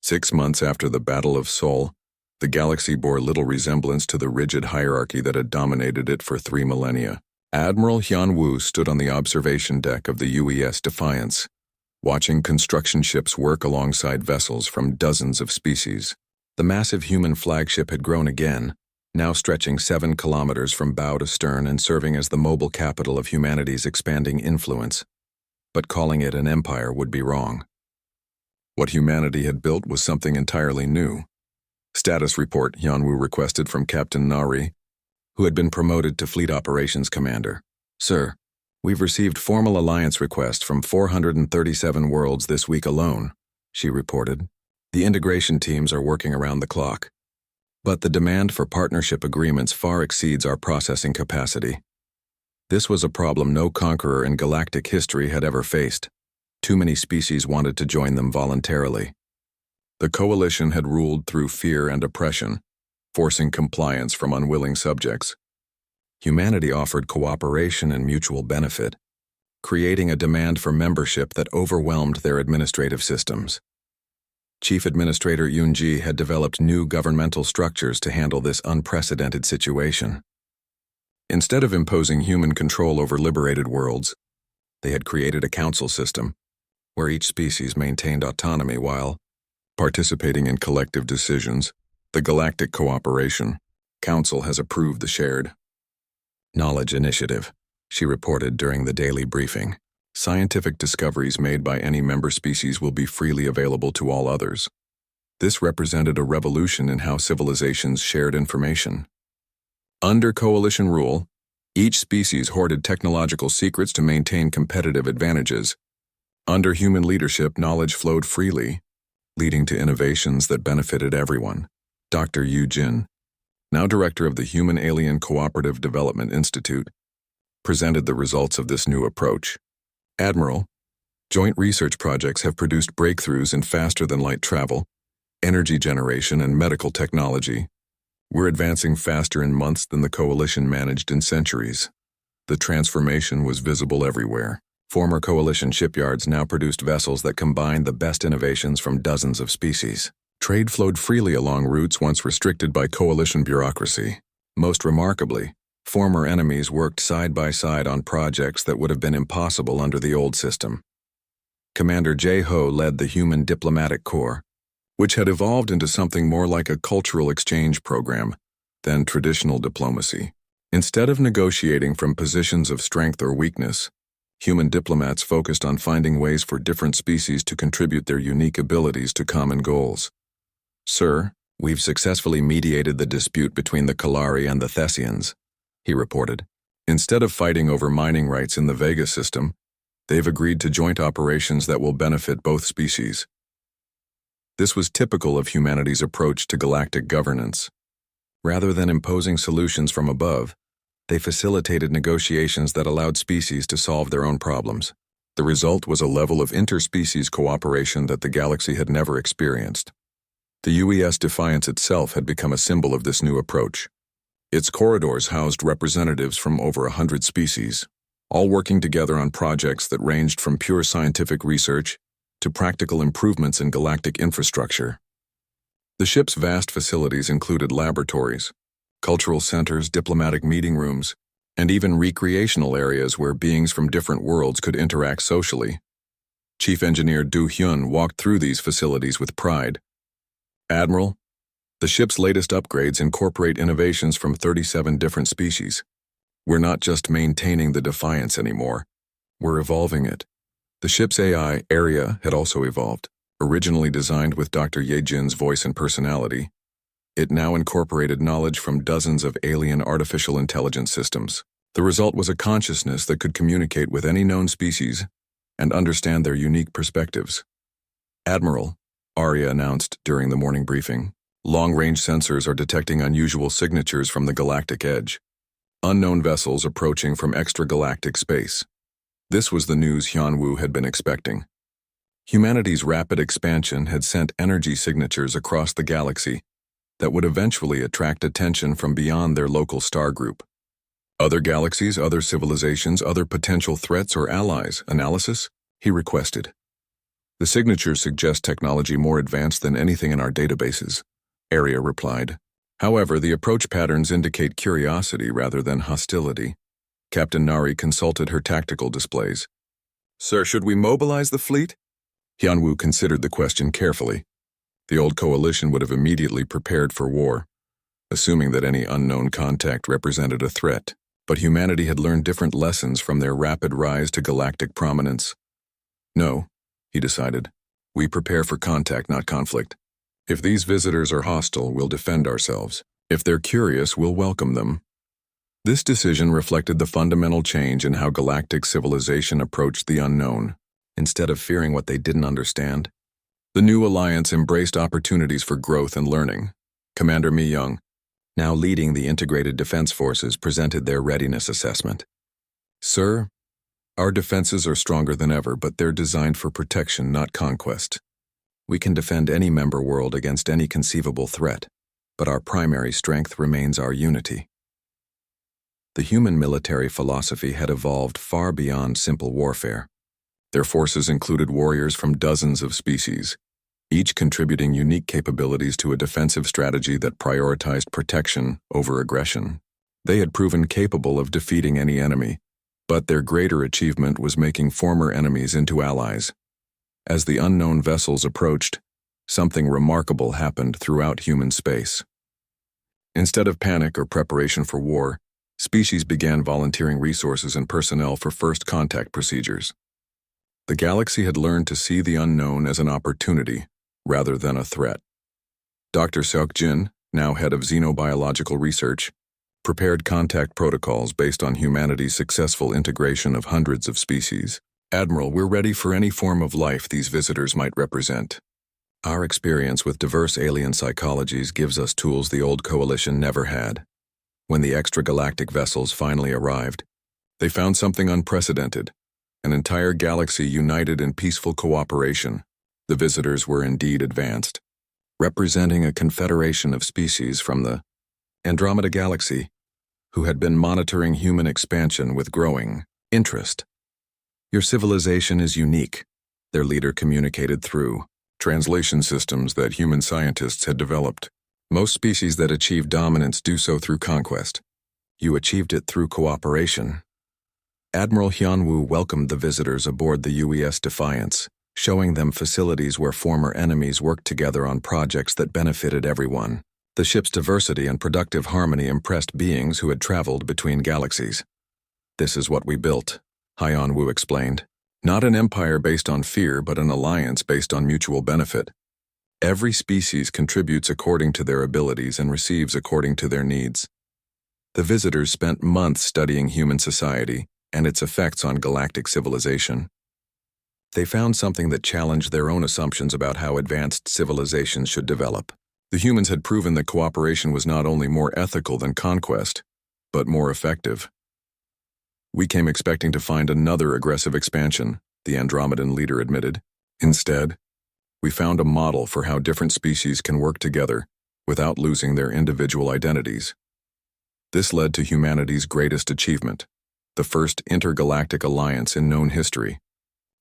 6 months after the Battle of Seoul, the galaxy bore little resemblance to the rigid hierarchy that had dominated it for 3 millennia. Admiral Hyun-woo stood on the observation deck of the UES Defiance, watching construction ships work alongside vessels from dozens of species. The massive human flagship had grown again, now stretching 7 kilometers from bow to stern and serving as the mobile capital of humanity's expanding influence. But calling it an empire would be wrong. What humanity had built was something entirely new. Status report, Hyun-woo requested from Captain Nari, who had been promoted to Fleet Operations Commander. Sir, we've received formal alliance requests from 437 worlds this week alone, she reported. The integration teams are working around the clock. But the demand for partnership agreements far exceeds our processing capacity. This was a problem no conqueror in galactic history had ever faced. Too many species wanted to join them voluntarily. The coalition had ruled through fear and oppression, forcing compliance from unwilling subjects. Humanity offered cooperation and mutual benefit, creating a demand for membership that overwhelmed their administrative systems. Chief Administrator Yoon-ji had developed new governmental structures to handle this unprecedented situation. Instead of imposing human control over liberated worlds, they had created a council system where each species maintained autonomy while participating in collective decisions. The Galactic Cooperation Council has approved the Shared Knowledge Initiative, she reported during the daily briefing. Scientific discoveries made by any member species will be freely available to all others. This represented a revolution in how civilizations shared information. Under coalition rule, each species hoarded technological secrets to maintain competitive advantages. Under human leadership, knowledge flowed freely, leading to innovations that benefited everyone. Dr. Yu Jin, now director of the Human Alien Cooperative Development Institute, presented the results of this new approach. Admiral, joint research projects have produced breakthroughs in faster-than-light travel, energy generation, and medical technology. We're advancing faster in months than the coalition managed in centuries. The transformation was visible everywhere. Former coalition shipyards now produced vessels that combined the best innovations from dozens of species. Trade flowed freely along routes once restricted by coalition bureaucracy. Most remarkably, former enemies worked side by side on projects that would have been impossible under the old system. Commander Jae-ho led the Human Diplomatic Corps, which had evolved into something more like a cultural exchange program than traditional diplomacy. Instead of negotiating from positions of strength or weakness, human diplomats focused on finding ways for different species to contribute their unique abilities to common goals. Sir, we've successfully mediated the dispute between the Kalari and the Thessians, he reported. Instead of fighting over mining rights in the Vega system, they've agreed to joint operations that will benefit both species. This was typical of humanity's approach to galactic governance. Rather than imposing solutions from above, they facilitated negotiations that allowed species to solve their own problems. The result was a level of interspecies cooperation that the galaxy had never experienced. The UES Defiance itself had become a symbol of this new approach. Its corridors housed representatives from over 100 species, all working together on projects that ranged from pure scientific research to practical improvements in galactic infrastructure. The ship's vast facilities included laboratories, cultural centers, diplomatic meeting rooms, and even recreational areas where beings from different worlds could interact socially. Chief Engineer Do Hyun walked through these facilities with pride. Admiral, the ship's latest upgrades incorporate innovations from 37 different species. We're not just maintaining the Defiance anymore, we're evolving it. The ship's AI, Area, had also evolved. Originally designed with Dr. Ye-jin's voice and personality, it now incorporated knowledge from dozens of alien artificial intelligence systems. The result was a consciousness that could communicate with any known species and understand their unique perspectives. Admiral, Arya announced during the morning briefing, long-range sensors are detecting unusual signatures from the galactic edge. Unknown vessels approaching from extragalactic space. This was the news Hyun-woo had been expecting. Humanity's rapid expansion had sent energy signatures across the galaxy that would eventually attract attention from beyond their local star group. Other galaxies, other civilizations, other potential threats or allies. Analysis? He requested. The signatures suggest technology more advanced than anything in our databases, Arya replied. However, the approach patterns indicate curiosity rather than hostility. Captain Nari consulted her tactical displays. Sir, should we mobilize the fleet? Hyunwoo considered the question carefully. The old coalition would have immediately prepared for war, assuming that any unknown contact represented a threat. But humanity had learned different lessons from their rapid rise to galactic prominence. No, he decided. We prepare for contact, not conflict. If these visitors are hostile, we'll defend ourselves. If they're curious, we'll welcome them. This decision reflected the fundamental change in how galactic civilization approached the unknown. Instead of fearing what they didn't understand, the new alliance embraced opportunities for growth and learning. Commander Mi Young, now leading the integrated defense forces, presented their readiness assessment. Sir, our defenses are stronger than ever, but they're designed for protection, not conquest. We can defend any member world against any conceivable threat, but our primary strength remains our unity. The human military philosophy had evolved far beyond simple warfare. Their forces included warriors from dozens of species, each contributing unique capabilities to a defensive strategy that prioritized protection over aggression. They had proven capable of defeating any enemy, but their greater achievement was making former enemies into allies. As the unknown vessels approached, something remarkable happened throughout human space. Instead of panic or preparation for war, species began volunteering resources and personnel for first contact procedures. The galaxy had learned to see the unknown as an opportunity rather than a threat. Dr. Seok-jin, now head of xenobiological research, prepared contact protocols based on humanity's successful integration of hundreds of species. Admiral, we're ready for any form of life these visitors might represent. Our experience with diverse alien psychologies gives us tools the old coalition never had. When the extragalactic vessels finally arrived, they found something unprecedented. An entire galaxy united in peaceful cooperation. The visitors were indeed advanced, representing a confederation of species from the Andromeda Galaxy, who had been monitoring human expansion with growing interest. Your civilization is unique, their leader communicated through translation systems that human scientists had developed. Most species that achieve dominance do so through conquest. You achieved it through cooperation. Admiral Hyunwoo welcomed the visitors aboard the UES Defiance, showing them facilities where former enemies worked together on projects that benefited everyone. The ship's diversity and productive harmony impressed beings who had traveled between galaxies. This is what we built, Hyunwoo explained. Not an empire based on fear, but an alliance based on mutual benefit. Every species contributes according to their abilities and receives according to their needs. The visitors spent months studying human society and its effects on galactic civilization. They found something that challenged their own assumptions about how advanced civilizations should develop. The humans had proven that cooperation was not only more ethical than conquest, but more effective. We came expecting to find another aggressive expansion, the Andromedan leader admitted. Instead, we found a model for how different species can work together without losing their individual identities. This led to humanity's greatest achievement, the first intergalactic alliance in known history.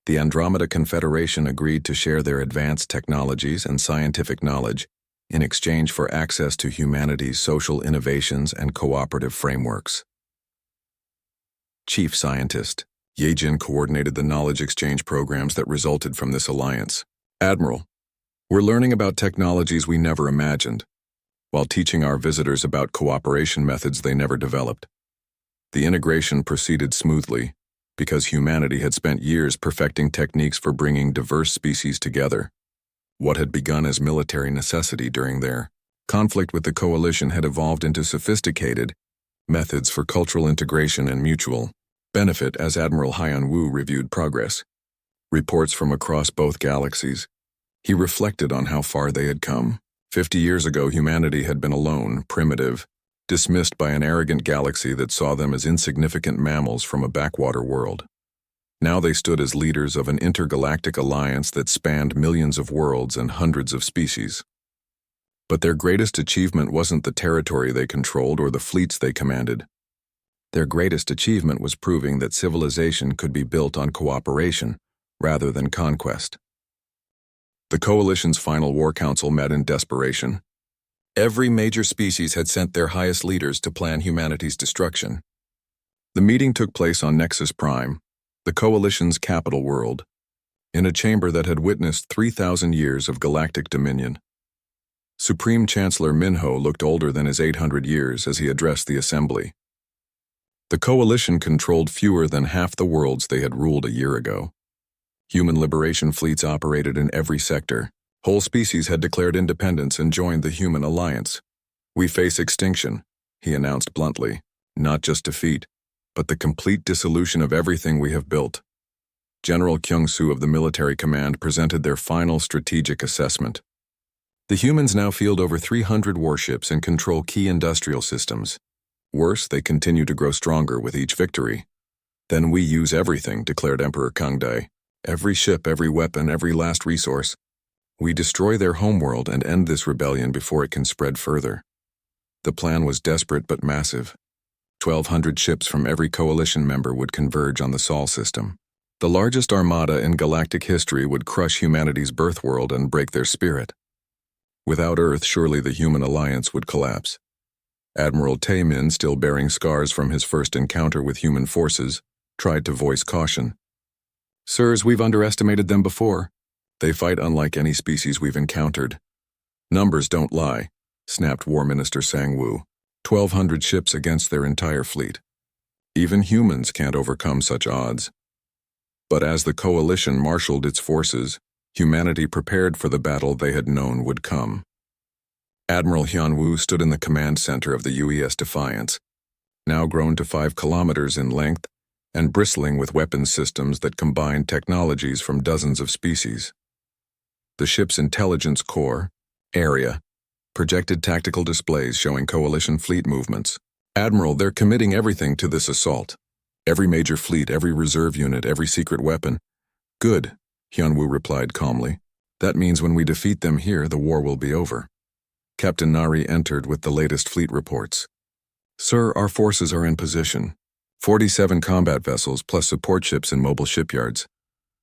The Andromeda Confederation agreed to share their advanced technologies and scientific knowledge in exchange for access to humanity's social innovations and cooperative frameworks. Chief Scientist Ye-jin coordinated the knowledge exchange programs that resulted from this alliance. Admiral, we're learning about technologies we never imagined, while teaching our visitors about cooperation methods they never developed. The integration proceeded smoothly because humanity had spent years perfecting techniques for bringing diverse species together. What had begun as military necessity during their conflict with the coalition had evolved into sophisticated methods for cultural integration and mutual benefit as Admiral Hyunwoo reviewed progress. Reports from across both galaxies. He reflected on how far they had come. 50 years ago, humanity had been alone, primitive, dismissed by an arrogant galaxy that saw them as insignificant mammals from a backwater world. Now they stood as leaders of an intergalactic alliance that spanned millions of worlds and hundreds of species. But their greatest achievement wasn't the territory they controlled or the fleets they commanded. Their greatest achievement was proving that civilization could be built on cooperation rather than conquest. The Coalition's final war council met in desperation. Every major species had sent their highest leaders to plan humanity's destruction. The meeting took place on Nexus Prime, the Coalition's capital world, in a chamber that had witnessed 3,000 years of galactic dominion. Supreme Chancellor Minho looked older than his 800 years as he addressed the assembly. The Coalition controlled fewer than half the worlds they had ruled a year ago. Human liberation fleets operated in every sector. Whole species had declared independence and joined the Human Alliance. "We face extinction," he announced bluntly, "not just defeat, but the complete dissolution of everything we have built." General Kyung-soo of the military command presented their final strategic assessment. The humans now field over 300 warships and control key industrial systems. Worse, they continue to grow stronger with each victory. "Then we use everything," declared Emperor Kangdae. "Every ship, every weapon, every last resource. We destroy their homeworld and end this rebellion before it can spread further." The plan was desperate but massive. 1,200 ships from every coalition member would converge on the Sol system. The largest armada in galactic history would crush humanity's birth world and break their spirit. Without Earth, surely the Human Alliance would collapse. Admiral Taemin, still bearing scars from his first encounter with human forces, tried to voice caution. "Sirs, we've underestimated them before. They fight unlike any species we've encountered." "Numbers don't lie," snapped War Minister Sang-woo. 1,200 ships against their entire fleet. Even humans can't overcome such odds. But as the Coalition marshaled its forces, humanity prepared for the battle they had known would come. Admiral Hyun-woo stood in the command center of the UES Defiance, now grown to 5 kilometers in length and bristling with weapons systems that combined technologies from dozens of species. The ship's intelligence core, area, projected tactical displays showing Coalition fleet movements. "Admiral, they're committing everything to this assault. Every major fleet, every reserve unit, every secret weapon." "Good," Hyun-woo replied calmly. "That means when we defeat them here, the war will be over." Captain Nari entered with the latest fleet reports. "Sir, our forces are in position. 47 combat vessels plus support ships in mobile shipyards."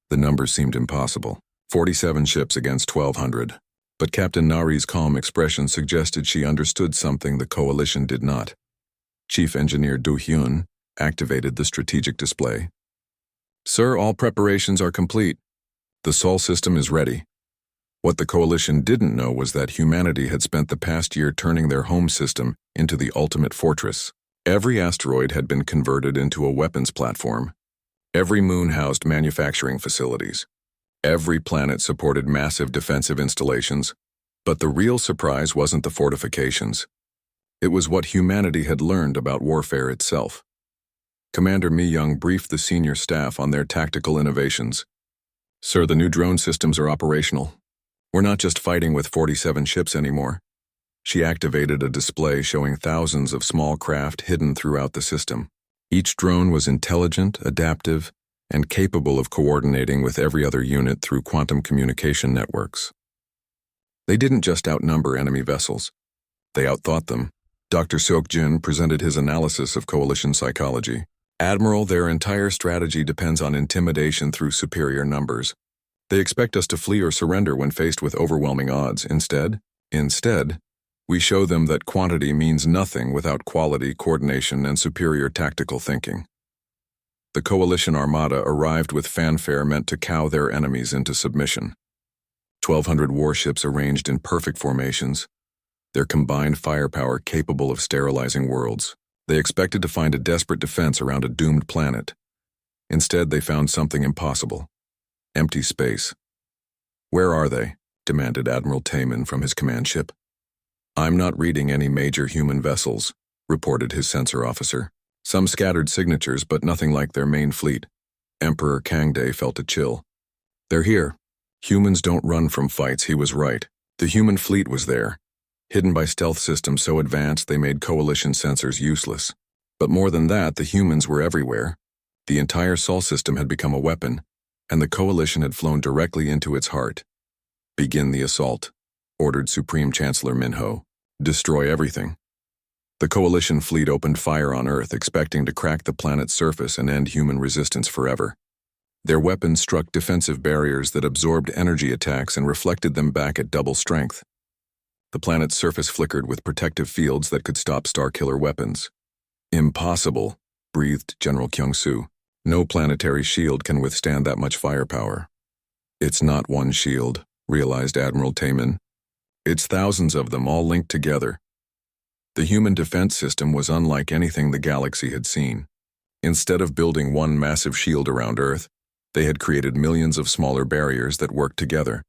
The numbers seemed impossible. 47 ships against 1,200. But Captain Nari's calm expression suggested she understood something the Coalition did not. Chief Engineer Do Hyun activated the strategic display. "Sir, all preparations are complete. The Sol system is ready." What the Coalition didn't know was that humanity had spent the past year turning their home system into the ultimate fortress. Every asteroid had been converted into a weapons platform. Every moon housed manufacturing facilities. Every planet supported massive defensive installations. But the real surprise wasn't the fortifications. It was what humanity had learned about warfare itself. Commander Mi-young briefed the senior staff on their tactical innovations. "Sir, the new drone systems are operational. We're not just fighting with 47 ships anymore." She activated a display showing thousands of small craft hidden throughout the system. Each drone was intelligent, adaptive, and capable of coordinating with every other unit through quantum communication networks. They didn't just outnumber enemy vessels. They outthought them. Dr. Seok-jin presented his analysis of Coalition psychology. "Admiral, their entire strategy depends on intimidation through superior numbers. They expect us to flee or surrender when faced with overwhelming odds. Instead, we show them that quantity means nothing without quality, coordination, and superior tactical thinking." The Coalition armada arrived with fanfare meant to cow their enemies into submission. 1,200 warships arranged in perfect formations, their combined firepower capable of sterilizing worlds. They expected to find a desperate defense around a doomed planet. Instead, they found something impossible: empty space. "Where are they?" demanded Admiral Taemin from his command ship. "I'm not reading any major human vessels," reported his sensor officer. "Some scattered signatures, but nothing like their main fleet." Emperor Kangdae felt a chill. "They're here. Humans don't run from fights," he was right. The human fleet was there, hidden by stealth systems so advanced they made Coalition sensors useless. But more than that, the humans were everywhere. The entire Sol system had become a weapon, and the Coalition had flown directly into its heart. "Begin the assault," ordered Supreme Chancellor Minho. "Destroy everything." The Coalition fleet opened fire on Earth, expecting to crack the planet's surface and end human resistance forever. Their weapons struck defensive barriers that absorbed energy attacks and reflected them back at double strength. The planet's surface flickered with protective fields that could stop Starkiller weapons. Impossible, breathed General Kyung-soo. No planetary shield can withstand that much firepower. It's not one shield, realized Admiral Taemin. It's thousands of them all linked together. The human defense system was unlike anything the galaxy had seen. Instead of building one massive shield around Earth, they had created millions of smaller barriers that worked together.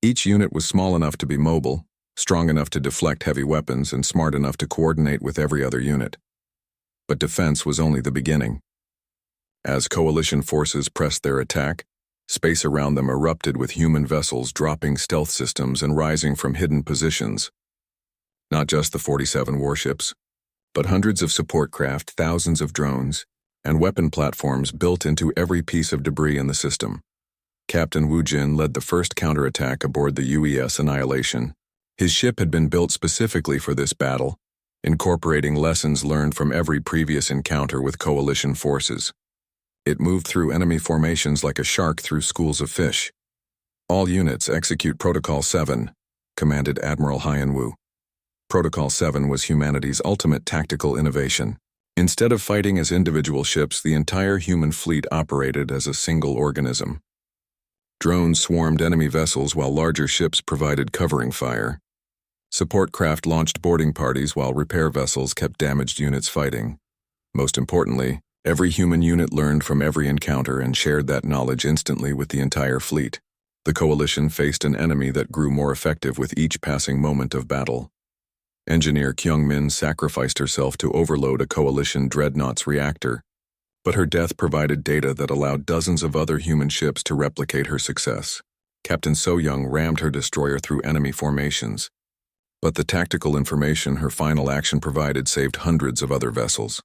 Each unit was small enough to be mobile, strong enough to deflect heavy weapons, and smart enough to coordinate with every other unit. But defense was only the beginning. As coalition forces pressed their attack, space around them erupted with human vessels dropping stealth systems and rising from hidden positions. Not just the 47 warships, but hundreds of support craft, thousands of drones, and weapon platforms built into every piece of debris in the system. Captain Wu Jin led the first counterattack aboard the UES Annihilation. His ship had been built specifically for this battle, incorporating lessons learned from every previous encounter with coalition forces. It moved through enemy formations like a shark through schools of fish. All units execute Protocol 7, commanded Admiral Hyan-woo. Protocol 7 was humanity's ultimate tactical innovation. Instead of fighting as individual ships, the entire human fleet operated as a single organism. Drones swarmed enemy vessels while larger ships provided covering fire. Support craft launched boarding parties while repair vessels kept damaged units fighting. Most importantly, every human unit learned from every encounter and shared that knowledge instantly with the entire fleet. The coalition faced an enemy that grew more effective with each passing moment of battle. Engineer Kyung-min sacrificed herself to overload a coalition dreadnought's reactor, but her death provided data that allowed dozens of other human ships to replicate her success. Captain So-young rammed her destroyer through enemy formations, but the tactical information her final action provided saved hundreds of other vessels.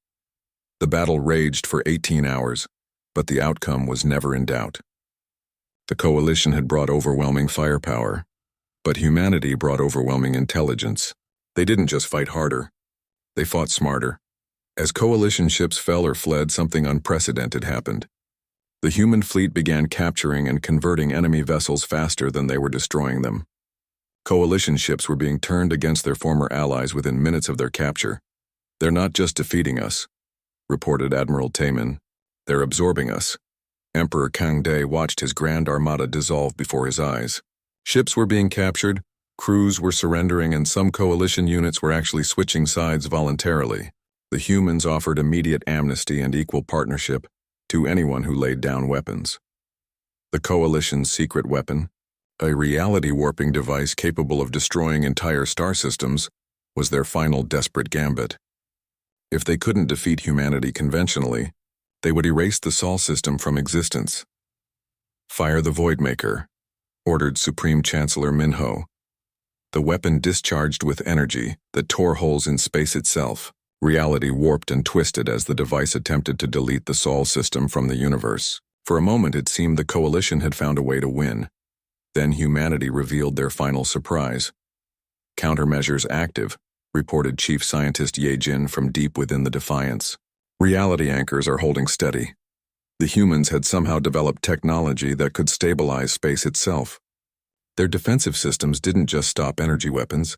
The battle raged for 18 hours, but the outcome was never in doubt. The coalition had brought overwhelming firepower, but humanity brought overwhelming intelligence. They didn't just fight harder, they fought smarter. As coalition ships fell or fled, something unprecedented happened. The human fleet began capturing and converting enemy vessels faster than they were destroying them. Coalition ships were being turned against their former allies within minutes of their capture. They're not just defeating us, reported Admiral Taemin. They're absorbing us. Emperor Kang Dae watched his Grand Armada dissolve before his eyes. Ships were being captured, crews were surrendering, and some coalition units were actually switching sides voluntarily. The humans offered immediate amnesty and equal partnership to anyone who laid down weapons. The coalition's secret weapon, a reality-warping device capable of destroying entire star systems, was their final desperate gambit. If they couldn't defeat humanity conventionally, they would erase the Sol system from existence. "Fire the Voidmaker," ordered Supreme Chancellor Minho. The weapon discharged with energy that tore holes in space itself. Reality warped and twisted as the device attempted to delete the Sol system from the universe. For a moment it seemed the coalition had found a way to win. Then humanity revealed their final surprise. "Countermeasures active," reported Chief Scientist Ye Jin from deep within the Defiance. "Reality anchors are holding steady." The humans had somehow developed technology that could stabilize space itself. Their defensive systems didn't just stop energy weapons,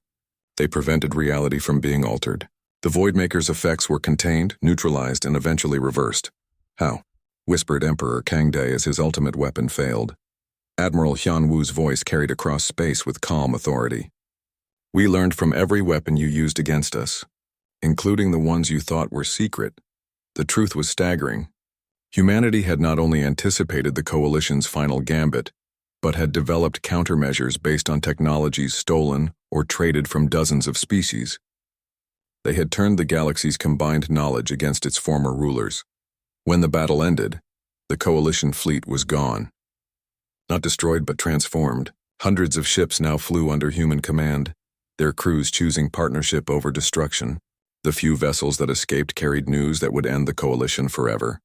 they prevented reality from being altered. The Voidmaker's effects were contained, neutralized, and eventually reversed. "How?" whispered Emperor Kang Dae as his ultimate weapon failed. Admiral Hyun-woo's voice carried across space with calm authority. "We learned from every weapon you used against us, including the ones you thought were secret." The truth was staggering. Humanity had not only anticipated the coalition's final gambit, but had developed countermeasures based on technologies stolen or traded from dozens of species. They had turned the galaxy's combined knowledge against its former rulers. When the battle ended, the coalition fleet was gone. Not destroyed but transformed. Hundreds of ships now flew under human command, their crews choosing partnership over destruction. The few vessels that escaped carried news that would end the coalition forever.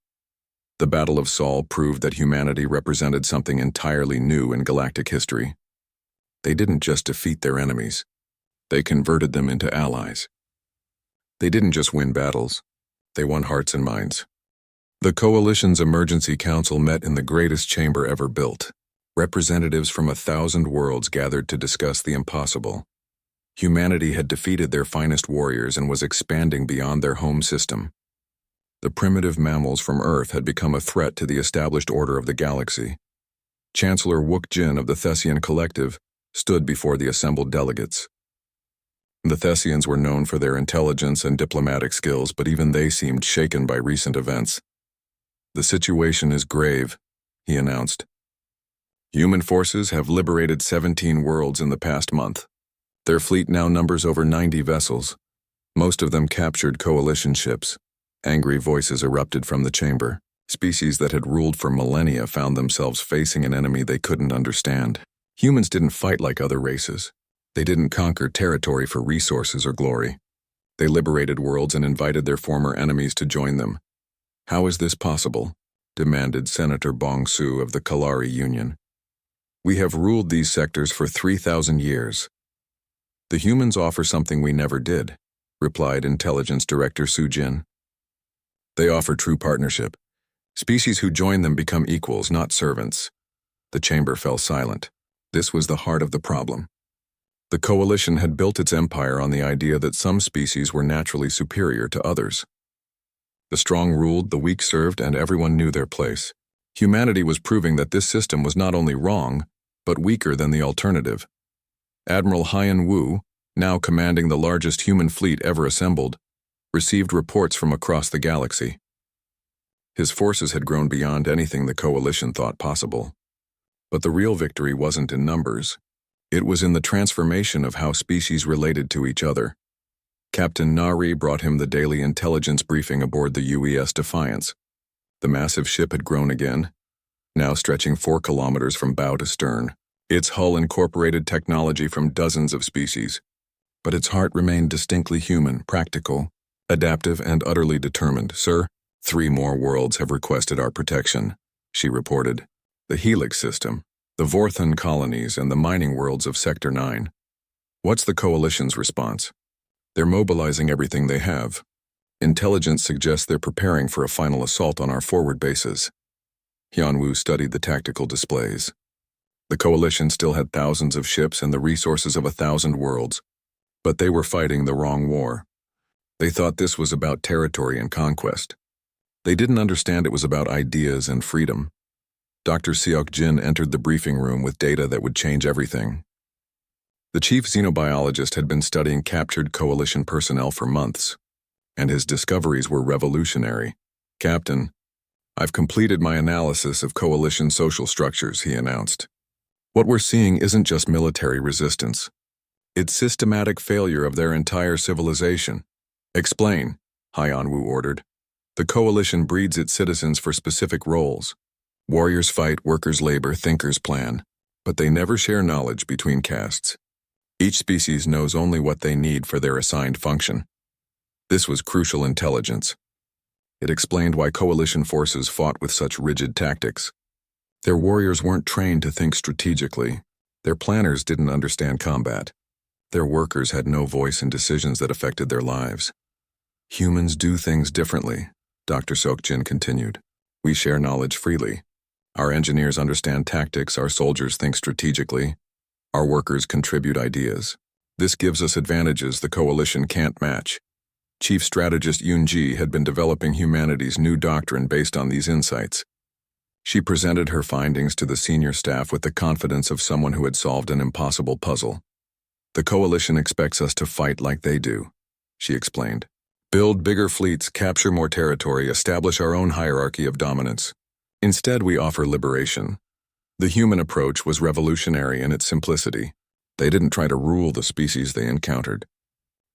The Battle of Sol proved that humanity represented something entirely new in galactic history. They didn't just defeat their enemies, they converted them into allies. They didn't just win battles, they won hearts and minds. The Coalition's Emergency Council met in the greatest chamber ever built. Representatives from 1,000 worlds gathered to discuss the impossible. Humanity had defeated their finest warriors and was expanding beyond their home system. The primitive mammals from Earth had become a threat to the established order of the galaxy. Chancellor Wook Jin of the Thessian Collective stood before the assembled delegates. The Thessians were known for their intelligence and diplomatic skills, but even they seemed shaken by recent events. "The situation is grave," he announced. "Human forces have liberated 17 worlds in the past month. Their fleet now numbers over 90 vessels, most of them captured coalition ships." Angry voices erupted from the chamber. Species that had ruled for millennia found themselves facing an enemy they couldn't understand. Humans didn't fight like other races. They didn't conquer territory for resources or glory. They liberated worlds and invited their former enemies to join them. "How is this possible?" demanded Senator Bong Su of the Kalari Union. "We have ruled these sectors for 3,000 years. "The humans offer something we never did," replied Intelligence Director Su Jin. "They offer true partnership. Species who join them become equals, not servants." The chamber fell silent. This was the heart of the problem. The Coalition had built its empire on the idea that some species were naturally superior to others. The strong ruled, the weak served, and everyone knew their place. Humanity was proving that this system was not only wrong, but weaker than the alternative. Admiral Haiyan Wu, now commanding the largest human fleet ever assembled, received reports from across the galaxy. His forces had grown beyond anything the Coalition thought possible. But the real victory wasn't in numbers. It was in the transformation of how species related to each other. Captain Nari brought him the daily intelligence briefing aboard the UES Defiance. The massive ship had grown again, now stretching 4 kilometers from bow to stern. Its hull incorporated technology from dozens of species, but its heart remained distinctly human, practical, adaptive, and utterly determined. "Sir, 3 more worlds have requested our protection," she reported. "The Helix system, the Vorthon colonies, and the mining worlds of Sector 9. What's the Coalition's response?" "They're mobilizing everything they have. Intelligence suggests they're preparing for a final assault on our forward bases." Hyunwoo studied the tactical displays. The Coalition still had thousands of ships and the resources of 1,000 worlds, but they were fighting the wrong war. They thought this was about territory and conquest. They didn't understand it was about ideas and freedom. Dr. Seok Jin entered the briefing room with data that would change everything. The chief xenobiologist had been studying captured Coalition personnel for months, and his discoveries were revolutionary. "Captain, I've completed my analysis of Coalition social structures," he announced. "What we're seeing isn't just military resistance. It's systematic failure of their entire civilization." "Explain," Haiyan-Wu ordered. "The Coalition breeds its citizens for specific roles. Warriors fight, workers labor, thinkers plan, but they never share knowledge between castes. Each species knows only what they need for their assigned function." This was crucial intelligence. It explained why Coalition forces fought with such rigid tactics. Their warriors weren't trained to think strategically. Their planners didn't understand combat. Their workers had no voice in decisions that affected their lives. "Humans do things differently," Dr. Seok-Jin continued. "We share knowledge freely. Our engineers understand tactics, our soldiers think strategically, our workers contribute ideas. This gives us advantages the Coalition can't match." Chief Strategist Yoon-ji had been developing humanity's new doctrine based on these insights. She presented her findings to the senior staff with the confidence of someone who had solved an impossible puzzle. "The Coalition expects us to fight like they do," she explained. "Build bigger fleets, capture more territory, establish our own hierarchy of dominance. Instead, we offer liberation." The human approach was revolutionary in its simplicity. They didn't try to rule the species they encountered.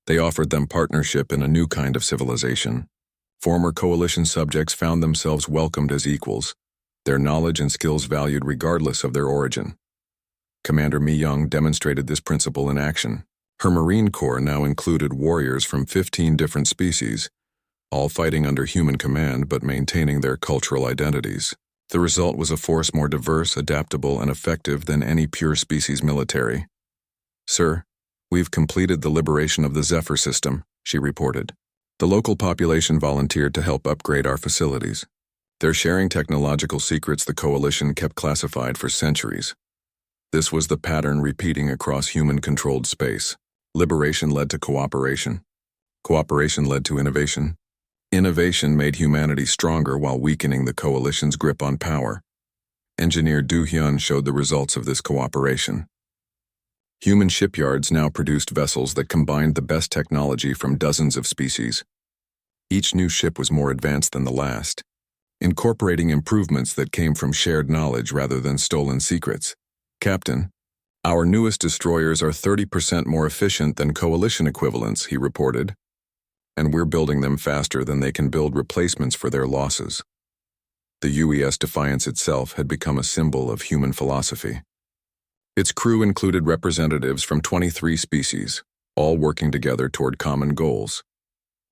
They offered them partnership in a new kind of civilization. Former Coalition subjects found themselves welcomed as equals, their knowledge and skills valued regardless of their origin. Commander Mi Young demonstrated this principle in action. Her Marine Corps now included warriors from 15 different species, all fighting under human command but maintaining their cultural identities. The result was a force more diverse, adaptable, and effective than any pure species military. "Sir, we've completed the liberation of the Zephyr system," she reported. "The local population volunteered to help upgrade our facilities. They're sharing technological secrets the Coalition kept classified for centuries. This was the pattern repeating across human-controlled space. Liberation led to cooperation. Cooperation led to innovation. Innovation made humanity stronger while weakening the Coalition's grip on power. Engineer Du Hyun showed the results of this cooperation. Human shipyards now produced vessels that combined the best technology from dozens of species. Each new ship was more advanced than the last, incorporating improvements that came from shared knowledge rather than stolen secrets. Captain, our newest destroyers are 30% more efficient than Coalition equivalents, he reported, and we're building them faster than they can build replacements for their losses. The UES Defiance itself had become a symbol of human philosophy. Its crew included representatives from 23 species, all working together toward common goals.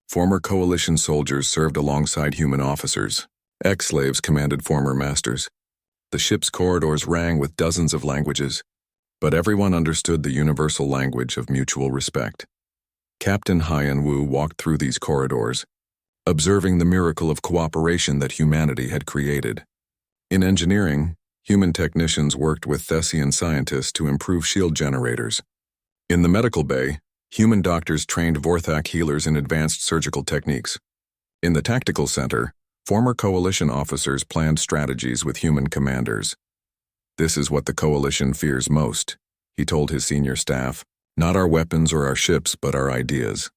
Former Coalition soldiers served alongside human officers. Ex-slaves commanded former masters. The ship's corridors rang with dozens of languages, but everyone understood the universal language of mutual respect. Captain Hyun-woo walked through these corridors, observing the miracle of cooperation that humanity had created. In engineering, human technicians worked with Thessian scientists to improve shield generators. In the medical bay, human doctors trained Vorthak healers in advanced surgical techniques. In the tactical center, former Coalition officers planned strategies with human commanders. This is what the Coalition fears most, he told his senior staff. Not our weapons or our ships, but our ideas.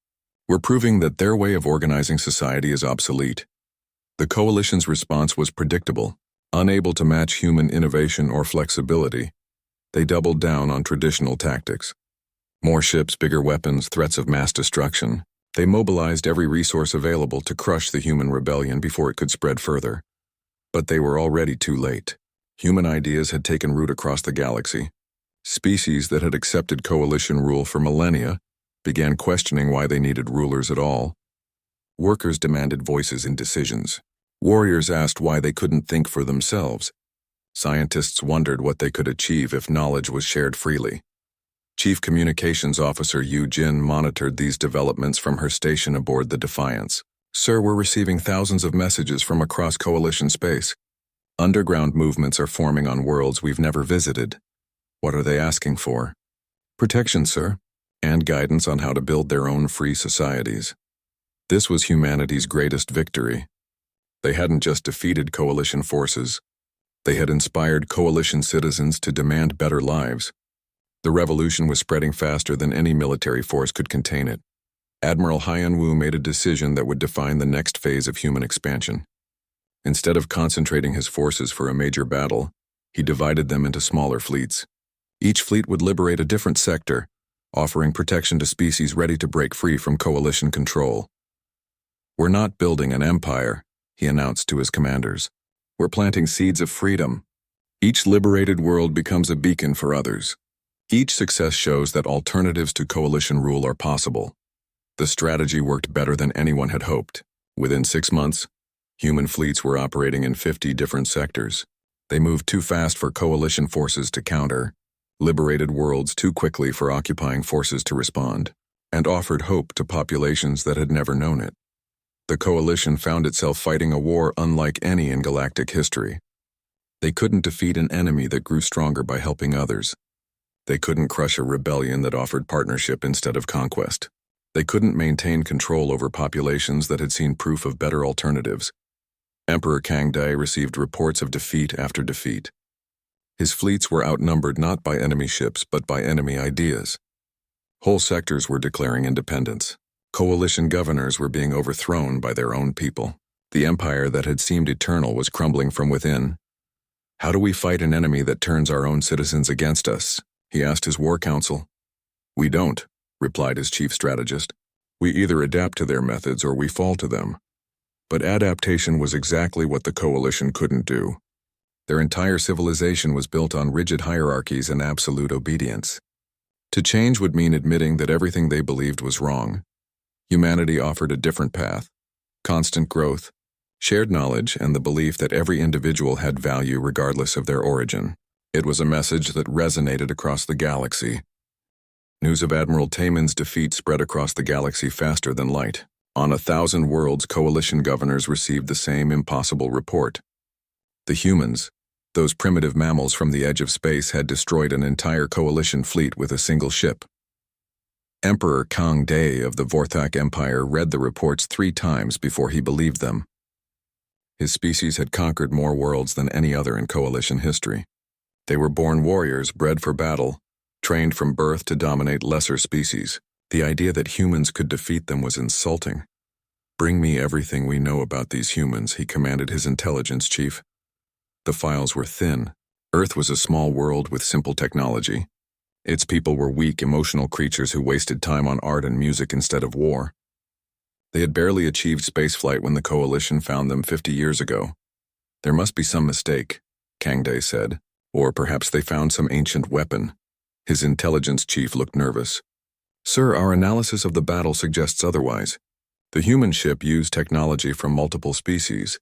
We're proving that their way of organizing society is obsolete. The Coalition's response was predictable. Unable to match human innovation or flexibility, they doubled down on traditional tactics. More ships, bigger weapons, threats of mass destruction. They mobilized every resource available to crush the human rebellion before it could spread further. But they were already too late. Human ideas had taken root across the galaxy. Species that had accepted Coalition rule for millennia began questioning why they needed rulers at all. Workers demanded voices in decisions. Warriors asked why they couldn't think for themselves. Scientists wondered what they could achieve if knowledge was shared freely. Chief Communications Officer Yu Jin monitored these developments from her station aboard the Defiance. Sir, we're receiving thousands of messages from across Coalition space. Underground movements are forming on worlds we've never visited. What are they asking for? Protection, sir, and guidance on how to build their own free societies. This was humanity's greatest victory. They hadn't just defeated Coalition forces. They had inspired Coalition citizens to demand better lives. The revolution was spreading faster than any military force could contain it. Admiral Hyun-woo made a decision that would define the next phase of human expansion. Instead of concentrating his forces for a major battle, he divided them into smaller fleets. Each fleet would liberate a different sector, offering protection to species ready to break free from Coalition control. We're not building an empire, he announced to his commanders. We're planting seeds of freedom. Each liberated world becomes a beacon for others. Each success shows that alternatives to Coalition rule are possible. The strategy worked better than anyone had hoped. Within 6 months, human fleets were operating in 50 different sectors. They moved too fast for Coalition forces to counter, liberated worlds too quickly for occupying forces to respond, and offered hope to populations that had never known it. The Coalition found itself fighting a war unlike any in galactic history. They couldn't defeat an enemy that grew stronger by helping others. They couldn't crush a rebellion that offered partnership instead of conquest. They couldn't maintain control over populations that had seen proof of better alternatives. Emperor Kangdai received reports of defeat after defeat. His fleets were outnumbered not by enemy ships but by enemy ideas. Whole sectors were declaring independence. Coalition governors were being overthrown by their own people. The empire that had seemed eternal was crumbling from within. How do we fight an enemy that turns our own citizens against us? He asked his war council. We don't, replied his chief strategist. We either adapt to their methods or we fall to them. But adaptation was exactly what the Coalition couldn't do. Their entire civilization was built on rigid hierarchies and absolute obedience. To change would mean admitting that everything they believed was wrong. Humanity offered a different path: constant growth, shared knowledge, and the belief that every individual had value regardless of their origin. It was a message that resonated across the galaxy. News of Admiral Taemin's defeat spread across the galaxy faster than light. On 1,000 worlds, coalition governors received the same impossible report. The humans, those primitive mammals from the edge of space, had destroyed an entire coalition fleet with a single ship. Emperor Kang Day of the Vorthak Empire read the reports 3 times before he believed them. His species had conquered more worlds than any other in coalition history. They were born warriors, bred for battle, trained from birth to dominate lesser species. The idea that humans could defeat them was insulting. "Bring me everything we know about these humans," he commanded his intelligence chief. The files were thin. Earth was a small world with simple technology. Its people were weak, emotional creatures who wasted time on art and music instead of war. They had barely achieved spaceflight when the Coalition found them 50 years ago. "There must be some mistake," Kang Day said. "Or perhaps they found some ancient weapon." His intelligence chief looked nervous. "Sir, our analysis of the battle suggests otherwise. The human ship used technology from multiple species,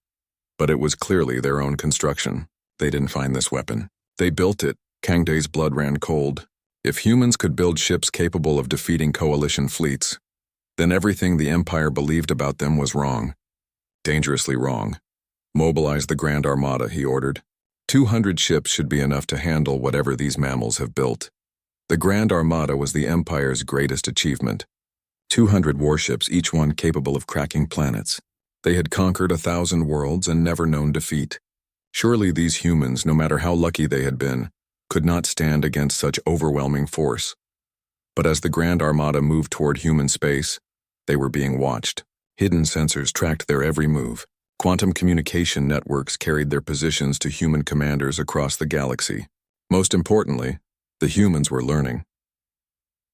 but it was clearly their own construction. They didn't find this weapon. They built it." Kang Day's blood ran cold. If humans could build ships capable of defeating coalition fleets, then everything the Empire believed about them was wrong. Dangerously wrong. "Mobilize the Grand Armada," he ordered. 200 ships should be enough to handle whatever these mammals have built. The Grand Armada was the Empire's greatest achievement. 200 warships, each one capable of cracking planets. They had conquered 1,000 worlds and never known defeat. Surely these humans, no matter how lucky they had been, could not stand against such overwhelming force. But as the Grand Armada moved toward human space, they were being watched. Hidden sensors tracked their every move. Quantum communication networks carried their positions to human commanders across the galaxy. Most importantly, the humans were learning.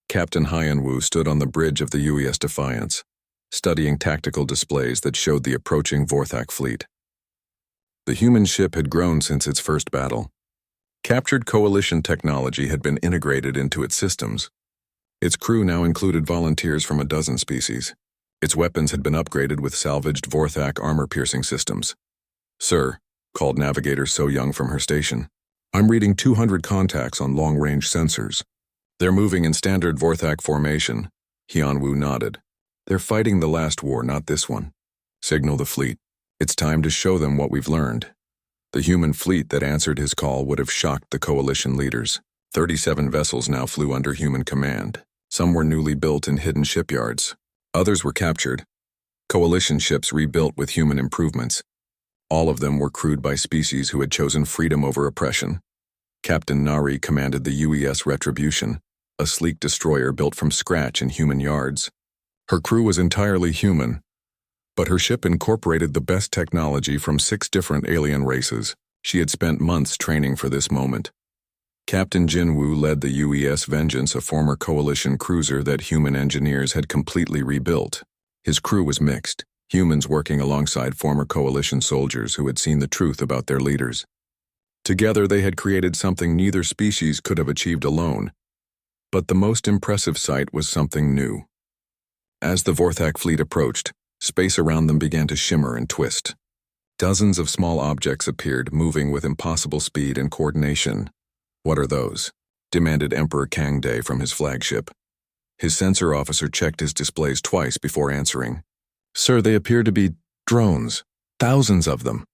Captain Hyan-Woo stood on the bridge of the UES Defiance, studying tactical displays that showed the approaching Vorthak fleet. The human ship had grown since its first battle. Captured coalition technology had been integrated into its systems. Its crew now included volunteers from a dozen species. Its weapons had been upgraded with salvaged Vorthak armor-piercing systems. "Sir," called Navigator So Young from her station, "I'm reading 200 contacts on long-range sensors. They're moving in standard Vorthak formation." Hyan-Woo nodded. "They're fighting the last war, not this one. Signal the fleet. It's time to show them what we've learned." The human fleet that answered his call would have shocked the coalition leaders. 37 vessels now flew under human command. Some were newly built in hidden shipyards. Others were captured. Coalition ships rebuilt with human improvements. All of them were crewed by species who had chosen freedom over oppression. Captain Nari commanded the UES Retribution, a sleek destroyer built from scratch in human yards. Her crew was entirely human, but her ship incorporated the best technology from 6 different alien races. She had spent months training for this moment. Captain Jin-Woo led the UES Vengeance, a former coalition cruiser that human engineers had completely rebuilt. His crew was mixed, humans working alongside former coalition soldiers who had seen the truth about their leaders. Together they had created something neither species could have achieved alone. But the most impressive sight was something new. As the Vorthak fleet approached, space around them began to shimmer and twist. Dozens of small objects appeared, moving with impossible speed and coordination. "What are those?" demanded Emperor Kang Day from his flagship. His sensor officer checked his displays twice before answering. "Sir, they appear to be drones. Thousands of them."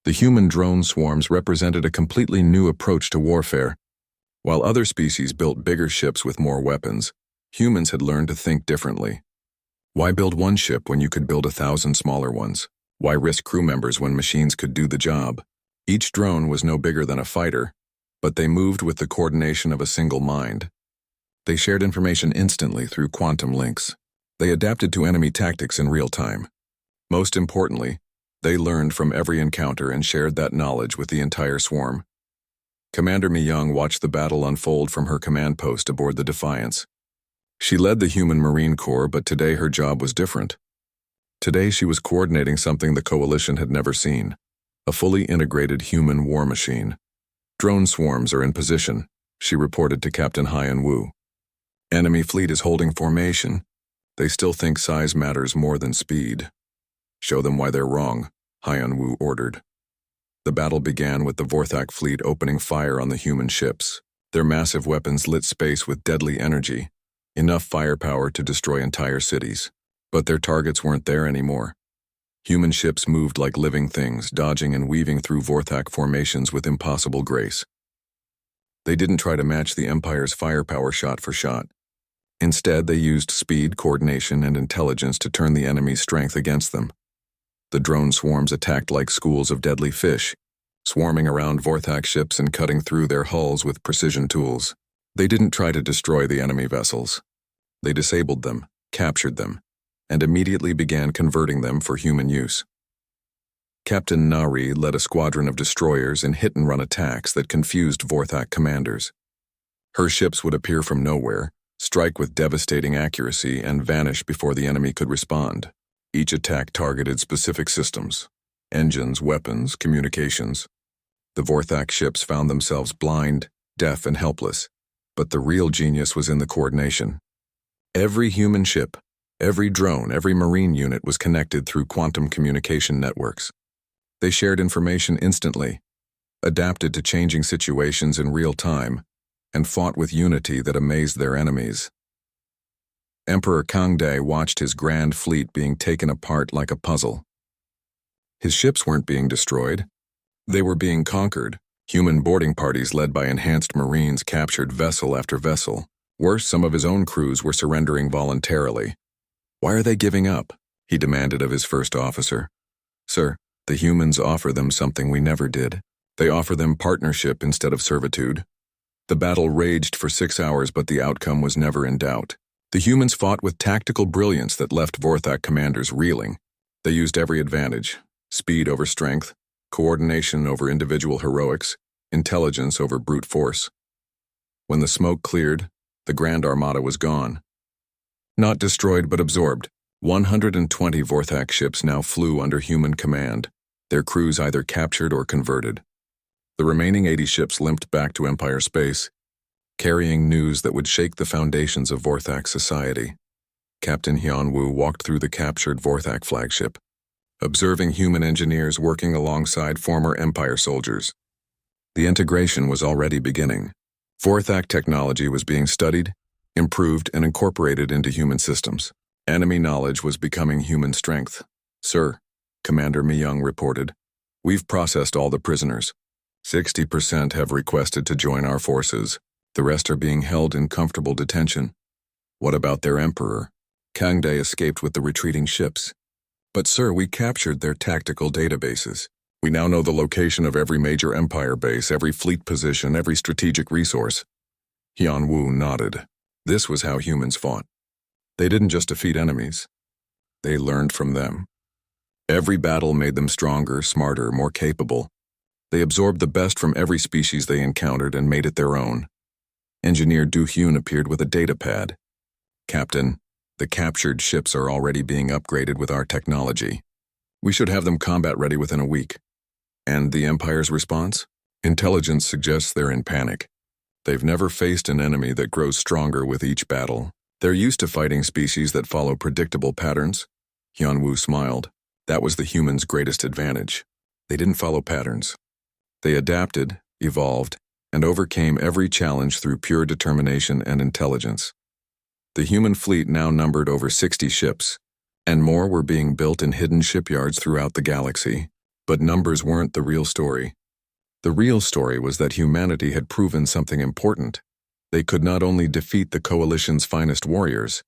The human drone swarms represented a completely new approach to warfare. While other species built bigger ships with more weapons, humans had learned to think differently. Why build one ship when you could build 1,000 smaller ones? Why risk crew members when machines could do the job? Each drone was no bigger than a fighter, but they moved with the coordination of a single mind. They shared information instantly through quantum links. They adapted to enemy tactics in real time. Most importantly, they learned from every encounter and shared that knowledge with the entire swarm. Commander Mi-young watched the battle unfold from her command post aboard the Defiance. She led the human Marine Corps, but today her job was different. Today she was coordinating something the Coalition had never seen, a fully integrated human war machine. "Drone swarms are in position," she reported to Captain Hyan-Woo. "Enemy fleet is holding formation. They still think size matters more than speed." "Show them why they're wrong," Hyan-Woo ordered. The battle began with the Vorthak fleet opening fire on the human ships. Their massive weapons lit space with deadly energy, enough firepower to destroy entire cities. But their targets weren't there anymore. Human ships moved like living things, dodging and weaving through Vorthak formations with impossible grace. They didn't try to match the Empire's firepower shot for shot. Instead, they used speed, coordination, and intelligence to turn the enemy's strength against them. The drone swarms attacked like schools of deadly fish, swarming around Vorthak ships and cutting through their hulls with precision tools. They didn't try to destroy the enemy vessels. They disabled them, captured them, and immediately began converting them for human use. Captain Nari led a squadron of destroyers in hit-and-run attacks that confused Vorthak commanders. Her ships would appear from nowhere, strike with devastating accuracy, and vanish before the enemy could respond. Each attack targeted specific systems: engines, weapons, communications. The Vorthak ships found themselves blind, deaf, and helpless, but the real genius was in the coordination. Every human ship, every drone, every marine unit was connected through quantum communication networks. They shared information instantly, adapted to changing situations in real time, and fought with unity that amazed their enemies. Emperor Kangde watched his grand fleet being taken apart like a puzzle. His ships weren't being destroyed. They were being conquered. Human boarding parties led by enhanced marines captured vessel after vessel. Worse, some of his own crews were surrendering voluntarily. "Why are they giving up?" he demanded of his first officer. "Sir, the humans offer them something we never did. They offer them partnership instead of servitude." The battle raged for 6 hours, but the outcome was never in doubt. The humans fought with tactical brilliance that left Vorthak commanders reeling. They used every advantage: speed over strength, coordination over individual heroics, intelligence over brute force. When the smoke cleared, the Grand Armada was gone. Not destroyed but absorbed. 120 Vorthak ships now flew under human command, their crews either captured or converted. The remaining 80 ships limped back to Empire space, carrying news that would shake the foundations of Vorthak society. Captain Hyunwoo walked through the captured Vorthak flagship, observing human engineers working alongside former Empire soldiers. The integration was already beginning. Vorthak technology was being studied, improved, and incorporated into human systems. Enemy knowledge was becoming human strength. "Sir," Commander Myung reported, "we've processed all the prisoners. 60% have requested to join our forces. The rest are being held in comfortable detention." "What about their emperor?" "Kangde escaped with the retreating ships." "But sir, we captured their tactical databases. We now know the location of every major empire base, every fleet position, every strategic resource." Hyunwoo nodded. This was how humans fought. They didn't just defeat enemies. They learned from them. Every battle made them stronger, smarter, more capable. They absorbed the best from every species they encountered and made it their own. Engineer Du Hyun appeared with a data pad. "Captain, the captured ships are already being upgraded with our technology. We should have them combat ready within a week." "And the Empire's response?" "Intelligence suggests they're in panic. They've never faced an enemy that grows stronger with each battle. They're used to fighting species that follow predictable patterns." Hyunwoo smiled. That was the humans' greatest advantage. They didn't follow patterns. They adapted, evolved, and overcame every challenge through pure determination and intelligence. The human fleet now numbered over 60 ships, and more were being built in hidden shipyards throughout the galaxy. But numbers weren't the real story. The real story was that humanity had proven something important. They could not only defeat the Coalition's finest warriors,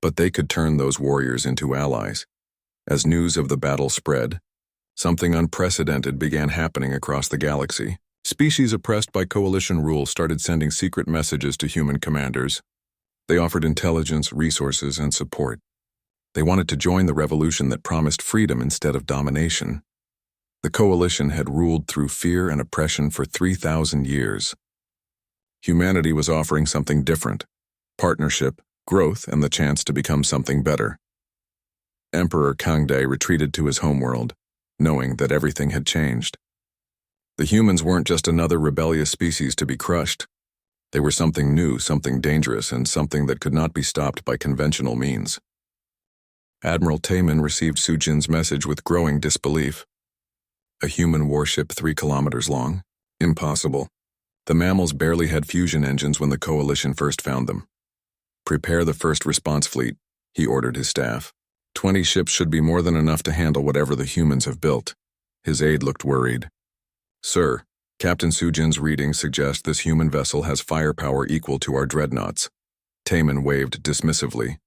but they could turn those warriors into allies. As news of the battle spread, something unprecedented began happening across the galaxy. Species oppressed by Coalition rule started sending secret messages to human commanders. They offered intelligence, resources, and support. They wanted to join the revolution that promised freedom instead of domination. The Coalition had ruled through fear and oppression for 3,000 years. Humanity was offering something different: partnership, growth, and the chance to become something better. Emperor Kangde retreated to his homeworld, knowing that everything had changed. The humans weren't just another rebellious species to be crushed. They were something new, something dangerous, and something that could not be stopped by conventional means. Admiral Taemin received Sujin's message with growing disbelief. A human warship 3 kilometers long? Impossible. The mammals barely had fusion engines when the Coalition first found them. "Prepare the first response fleet," he ordered his staff. 20 ships should be more than enough to handle whatever the humans have built. His aide looked worried. Sir, Captain Sujin's readings suggest this human vessel has firepower equal to our dreadnoughts. Taemin waved dismissively.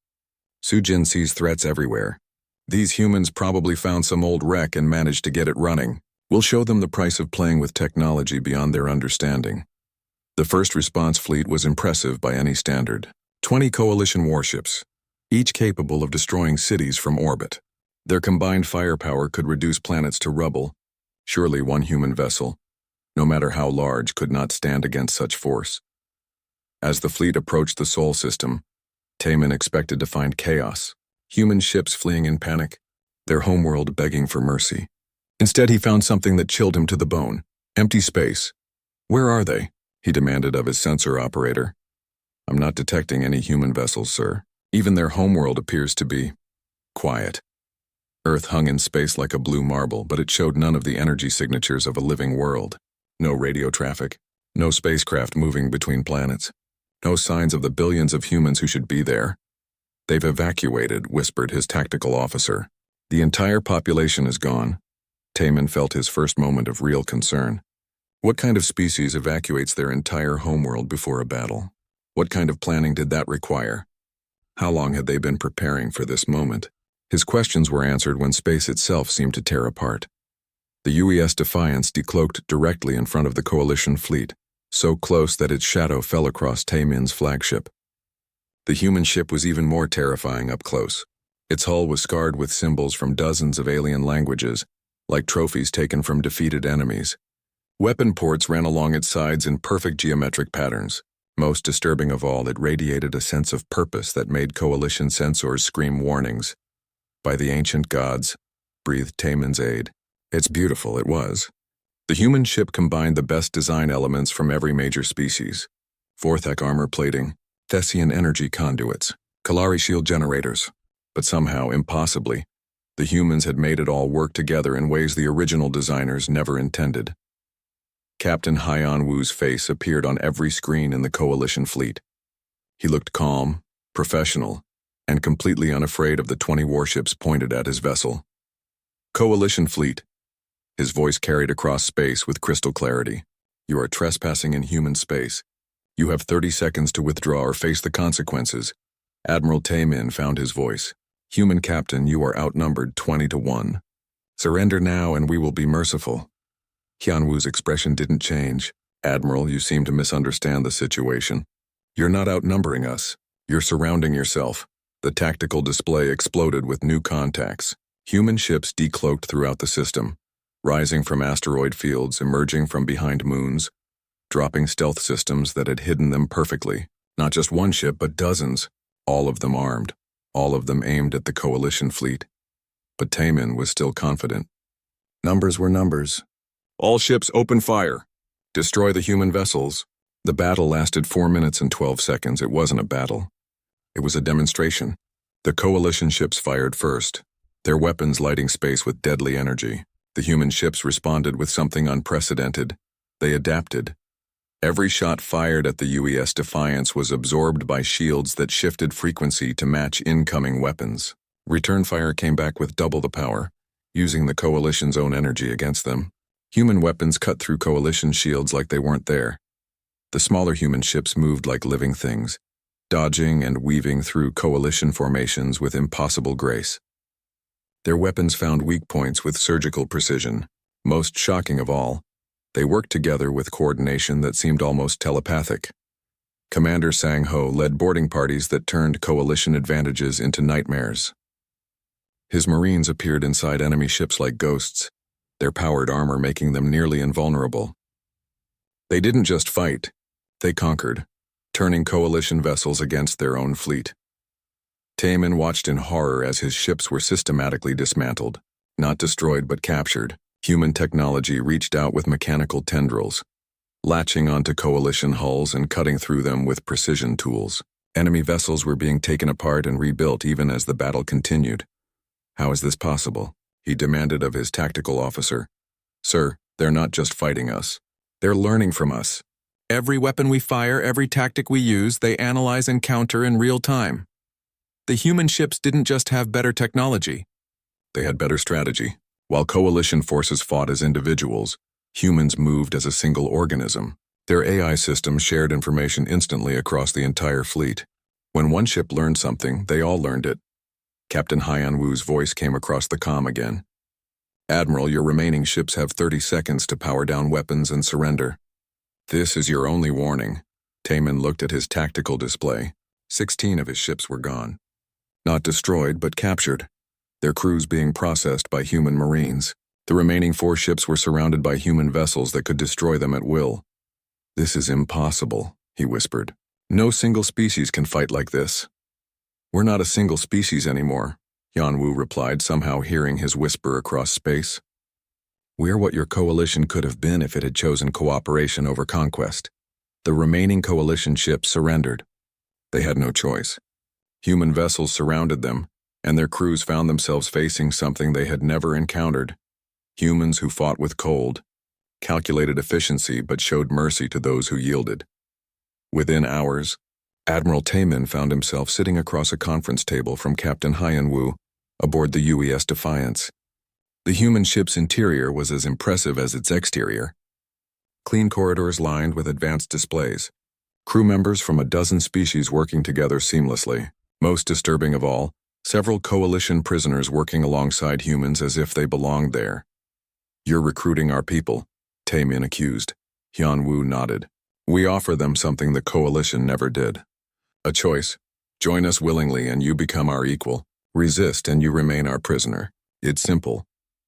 Sujin sees threats everywhere. These humans probably found some old wreck and managed to get it running. We'll show them the price of playing with technology beyond their understanding. The first response fleet was impressive by any standard. 20 coalition warships, each capable of destroying cities from orbit. Their combined firepower could reduce planets to rubble. Surely one human vessel, no matter how large, could not stand against such force. As the fleet approached the Sol system, Taemin expected to find chaos, human ships fleeing in panic, their homeworld begging for mercy. Instead, he found something that chilled him to the bone: empty space. Where are they? He demanded of his sensor operator. I'm not detecting any human vessels, sir. Even their homeworld appears to be quiet. Earth hung in space like a blue marble, but it showed none of the energy signatures of a living world. No radio traffic, no spacecraft moving between planets, no signs of the billions of humans who should be there. They've evacuated, whispered his tactical officer. The entire population is gone. Taemin felt his first moment of real concern. What kind of species evacuates their entire homeworld before a battle? What kind of planning did that require? How long had they been preparing for this moment? His questions were answered when space itself seemed to tear apart. The UES Defiance decloaked directly in front of the Coalition fleet, so close that its shadow fell across Taemin's flagship. The human ship was even more terrifying up close. Its hull was scarred with symbols from dozens of alien languages, like trophies taken from defeated enemies. Weapon ports ran along its sides in perfect geometric patterns. Most disturbing of all, it radiated a sense of purpose that made Coalition sensors scream warnings. By the ancient gods, breathed Taemin's aide. It's beautiful, it was. The human ship combined the best design elements from every major species. Vorthek armor plating, Thessian energy conduits, Kalari shield generators. But somehow, impossibly, the humans had made it all work together in ways the original designers never intended. Captain Haiyan Wu's face appeared on every screen in the Coalition fleet. He looked calm, professional, and completely unafraid of the 20 warships pointed at his vessel. Coalition fleet. His voice carried across space with crystal clarity. You are trespassing in human space. You have 30 seconds to withdraw or face the consequences. Admiral Taemin found his voice. Human captain, you are outnumbered 20-1. Surrender now and we will be merciful. Hyunwoo's expression didn't change. Admiral, you seem to misunderstand the situation. You're not outnumbering us. You're surrounding yourself. The tactical display exploded with new contacts. Human ships decloaked throughout the system, rising from asteroid fields, emerging from behind moons, dropping stealth systems that had hidden them perfectly. Not just one ship, but dozens, all of them armed, all of them aimed at the Coalition fleet. But Taemin was still confident. Numbers were numbers. All ships open fire. Destroy the human vessels. The battle lasted 4 minutes and 12 seconds. It wasn't a battle. It was a demonstration. The Coalition ships fired first, their weapons lighting space with deadly energy. The human ships responded with something unprecedented. They adapted. Every shot fired at the UES Defiance was absorbed by shields that shifted frequency to match incoming weapons. Return fire came back with double the power, using the Coalition's own energy against them. Human weapons cut through Coalition shields like they weren't there. The smaller human ships moved like living things, dodging and weaving through Coalition formations with impossible grace. Their weapons found weak points with surgical precision. Most shocking of all, they worked together with coordination that seemed almost telepathic. Commander Sang-ho led boarding parties that turned Coalition advantages into nightmares. His Marines appeared inside enemy ships like ghosts, their powered armor making them nearly invulnerable. They didn't just fight, they conquered, turning Coalition vessels against their own fleet. Taemin watched in horror as his ships were systematically dismantled, not destroyed but captured. Human technology reached out with mechanical tendrils, latching onto Coalition hulls and cutting through them with precision tools. Enemy vessels were being taken apart and rebuilt even as the battle continued. How is this possible? He demanded of his tactical officer. Sir, they're not just fighting us. They're learning from us. Every weapon we fire, every tactic we use, they analyze and counter in real time. The human ships didn't just have better technology. They had better strategy. While coalition forces fought as individuals, humans moved as a single organism. Their AI system shared information instantly across the entire fleet. When one ship learned something, they all learned it. Captain Hyan-Wu's voice came across the comm again. Admiral, your remaining ships have 30 seconds to power down weapons and surrender. This is your only warning. Taemin looked at his tactical display. 16 of his ships were gone. Not destroyed, but captured. Their crews being processed by human marines. The remaining 4 ships were surrounded by human vessels that could destroy them at will. This is impossible, he whispered. No single species can fight like this. We're not a single species anymore, Yan-Wu replied, somehow hearing his whisper across space. We're what your coalition could have been if it had chosen cooperation over conquest. The remaining coalition ships surrendered. They had no choice. Human vessels surrounded them, and their crews found themselves facing something they had never encountered. Humans who fought with cold, calculated efficiency, but showed mercy to those who yielded. Within hours, Admiral Taemin found himself sitting across a conference table from Captain Hyan-Wu aboard the UES Defiance. The human ship's interior was as impressive as its exterior. Clean corridors lined with advanced displays. Crew members from a dozen species working together seamlessly. Most disturbing of all, several coalition prisoners working alongside humans as if they belonged there. You're recruiting our people, Taemin accused. Hyan-Wu nodded. We offer them something the coalition never did. A choice. Join us willingly and you become our equal. Resist and you remain our prisoner. It's simple.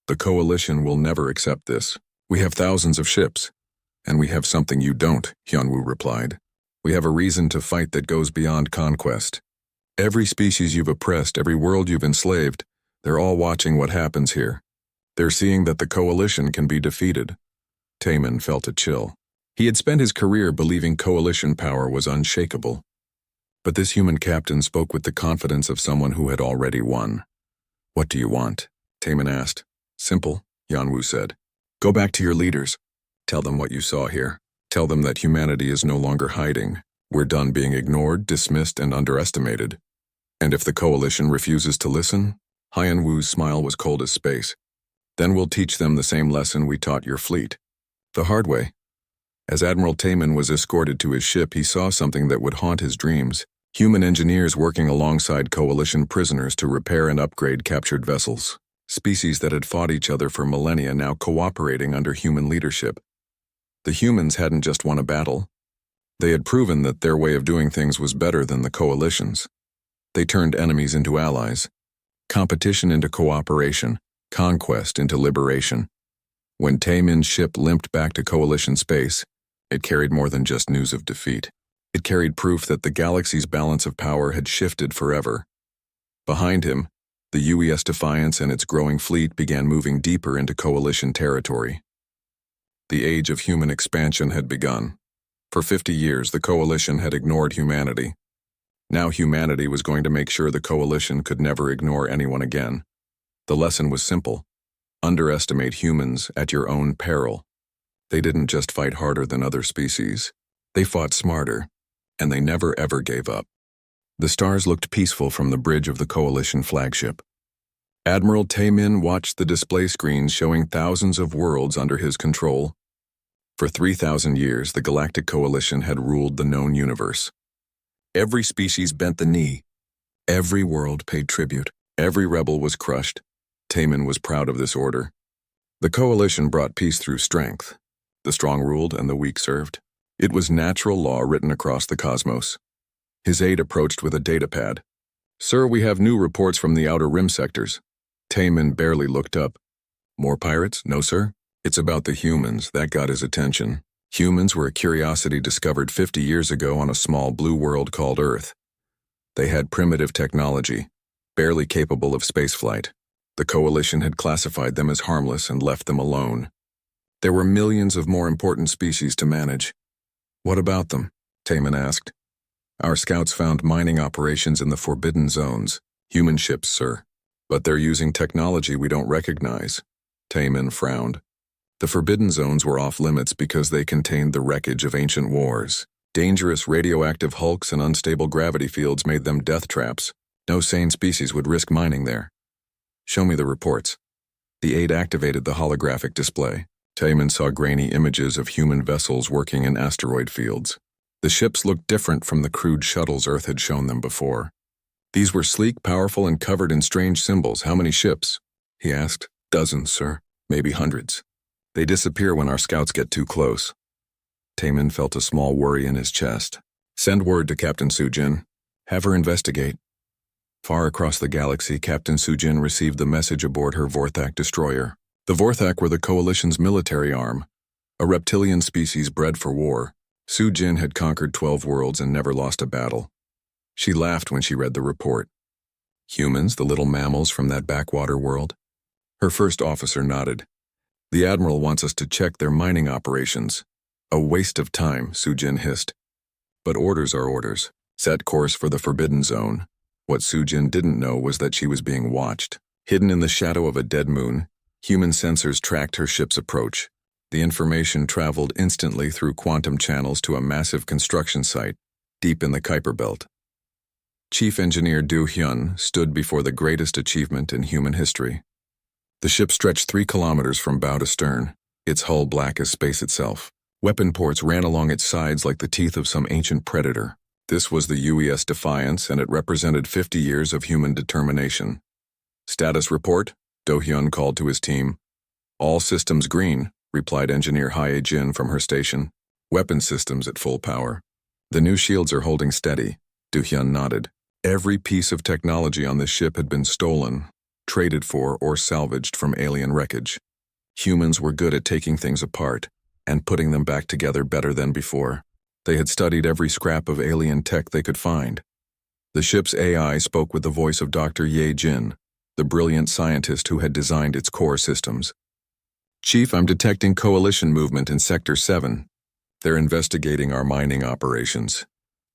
The coalition will never accept this. We have thousands of ships. And we have something you don't, Hyan-Wu replied. We have a reason to fight that goes beyond conquest. Every species you've oppressed, every world you've enslaved, they're all watching what happens here. They're seeing that the coalition can be defeated. Taemin felt a chill. He had spent his career believing coalition power was unshakable. But this human captain spoke with the confidence of someone who had already won. What do you want? Taemin asked. Simple, Yan-Wu said. Go back to your leaders. Tell them what you saw here. Tell them that humanity is no longer hiding. We're done being ignored, dismissed, and underestimated. And if the coalition refuses to listen, Hyan-Wu's smile was cold as space. Then we'll teach them the same lesson we taught your fleet. The hard way. As Admiral Taemin was escorted to his ship, he saw something that would haunt his dreams. Human engineers working alongside coalition prisoners to repair and upgrade captured vessels. Species that had fought each other for millennia now cooperating under human leadership. The humans hadn't just won a battle. They had proven that their way of doing things was better than the coalition's. They turned enemies into allies, competition into cooperation, conquest into liberation. When Taemin's ship limped back to coalition space, it carried more than just news of defeat. It carried proof that the galaxy's balance of power had shifted forever. Behind him, the UES Defiance and its growing fleet began moving deeper into coalition territory. The age of human expansion had begun. For 50 years, the coalition had ignored humanity. Now humanity was going to make sure the coalition could never ignore anyone again. The lesson was simple. Underestimate humans at your own peril. They didn't just fight harder than other species. They fought smarter, and they never ever gave up. The stars looked peaceful from the bridge of the coalition flagship. Admiral Taemin watched the display screens showing thousands of worlds under his control. For 3,000 years, the Galactic Coalition had ruled the known universe. Every species bent the knee. Every world paid tribute. Every rebel was crushed. Taemin was proud of this order. The coalition brought peace through strength. The strong ruled and the weak served. It was natural law written across the cosmos. His aide approached with a datapad. Sir, we have new reports from the outer rim sectors. Taemin barely looked up. More pirates? No, sir. It's about the humans. That got his attention. Humans were a curiosity discovered 50 years ago on a small blue world called Earth. They had primitive technology, barely capable of spaceflight. The coalition had classified them as harmless and left them alone. There were millions of more important species to manage. What about them? Taemin asked. Our scouts found mining operations in the forbidden zones. Human ships, sir. But they're using technology we don't recognize. Taemin frowned. The forbidden zones were off limits because they contained the wreckage of ancient wars. Dangerous radioactive hulks and unstable gravity fields made them death traps. No sane species would risk mining there. Show me the reports. The aide activated the holographic display. Taemin saw grainy images of human vessels working in asteroid fields. The ships looked different from the crude shuttles Earth had shown them before. These were sleek, powerful, and covered in strange symbols. How many ships? He asked. Dozens, sir. Maybe hundreds. They disappear when our scouts get too close. Taemin felt a small worry in his chest. Send word to Captain Sujin. Have her investigate. Far across the galaxy, Captain Sujin received the message aboard her Vorthak destroyer. The Vorthak were the Coalition's military arm, a reptilian species bred for war. Sujin had conquered 12 worlds and never lost a battle. She laughed when she read the report. Humans, the little mammals from that backwater world? Her first officer nodded. The Admiral wants us to check their mining operations. A waste of time, Sujin hissed. But orders are orders. Set course for the Forbidden Zone. What Sujin didn't know was that she was being watched. Hidden in the shadow of a dead moon, human sensors tracked her ship's approach. The information traveled instantly through quantum channels to a massive construction site, deep in the Kuiper Belt. Chief Engineer Du Hyun stood before the greatest achievement in human history. The ship stretched 3 kilometers from bow to stern, its hull black as space itself. Weapon ports ran along its sides like the teeth of some ancient predator. This was the UES Defiance, and it represented 50 years of human determination. Status report, Do Hyun called to his team. All systems green, replied Engineer Hae Jin from her station. Weapon systems at full power. The new shields are holding steady, Do Hyun nodded. Every piece of technology on this ship had been stolen, traded for, or salvaged from alien wreckage. Humans were good at taking things apart and putting them back together better than before. They had studied every scrap of alien tech they could find. The ship's AI spoke with the voice of Dr. Ye Jin, the brilliant scientist who had designed its core systems. Chief, I'm detecting coalition movement in Sector 7. They're investigating our mining operations.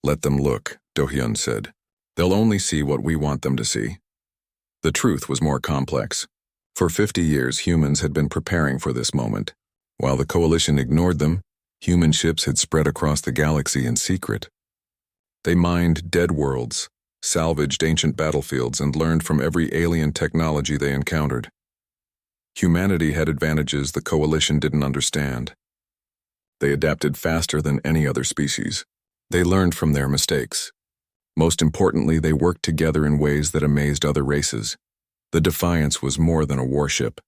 Let them look, Do Hyun said. They'll only see what we want them to see. The truth was more complex. For 50 years, humans had been preparing for this moment. While the coalition ignored them, human ships had spread across the galaxy in secret. They mined dead worlds, salvaged ancient battlefields, and learned from every alien technology they encountered. Humanity had advantages the coalition didn't understand. They adapted faster than any other species. They learned from their mistakes. Most importantly, they worked together in ways that amazed other races. The Defiance was more than a warship.